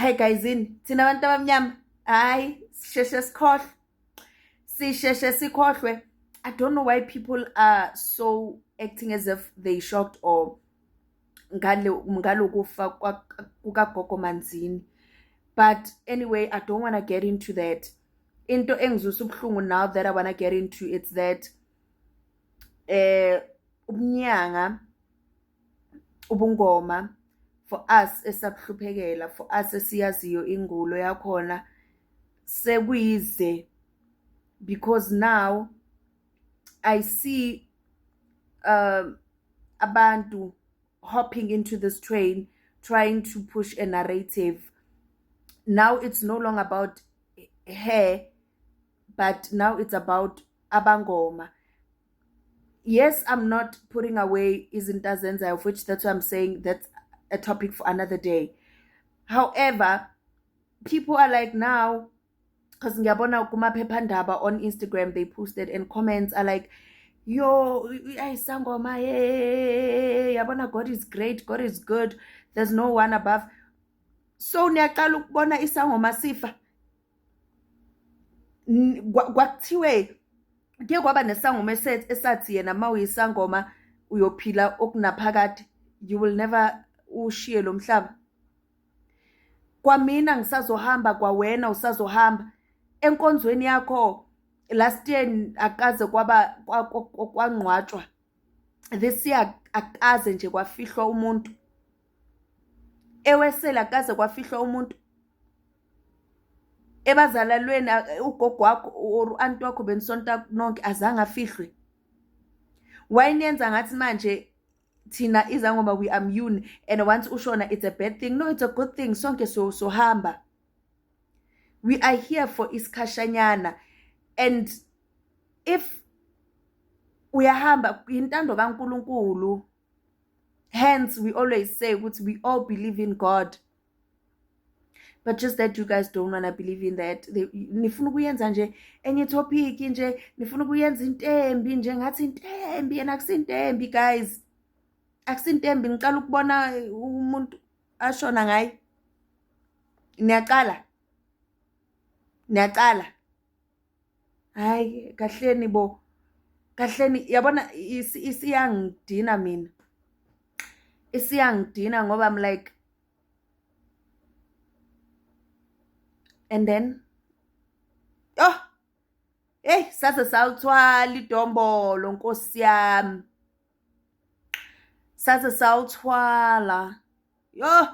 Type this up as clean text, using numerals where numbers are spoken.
Hi guys, thina abantu abamnyama hayi sisheshe sikhohlwe. I don't know why people are so acting as if they shocked or ngalokufa kukagogo Manzini. But anyway, I don't want to get into that. Into engizwisa ubuhlungu now that I want to get into, it's that ubunyanga ubungoma for us esakuhluphekela, for us esiyaziyo ingulo yakhona sekuyize, because now I see abantu hopping into this train trying to push a narrative. Now it's no longer about her, but now it's about abangoma. Yes, I'm not putting away izinto azenzayo, of which that's what I'm saying that's a topic for another day. However, people are like now, because ngiyabona kumaphephandaba on Instagram they posted, and comments are like, yo, ayisangoma, yabona, God is great, God is good, there's no one above. So niyaqala ukubona isangoma sifa. Kwakuthiwe ke kwaba nesangoma esathi yena mawuyisangoma uyophila okunaphakade, you will never ushiye lo mhlaba. Kwamina ngisazohamba, kwawena usazohamba. Enkonzweni yakho last year akaze kwangqwatshwa, this year akaze nje kwafihlwa umuntu. Ewesela akaze kwafihlwa umuntu. Ebazalalweni ugogo wakho or anti wakho benisonta nonke azange afihlwe. Wayinenza ngathi manje thina izangoma we are immune, and once ushona it's a bad thing. No, it's a good thing. Sonke so hamba. We are here for isikhashanyana, and if uyahamba intando kaNkulunkulu, hence we always say we all believe in God. But just that you guys don't want to believe in that. Nifuna ukuyenza nje enye topic nje, nifuna ukuyenza intembi nje ngathi intembi, yena akusintembi guys. Akusintembi, ngicela ukubona umuntu ashona ngayi. Niyaqala hayi kahleni bo, kahleni yabona isiyangidina mina, isiyangidina ngoba I'm like, and then hey saze sawuthwala idombolo nkosi yami, saze sawuthwala yo.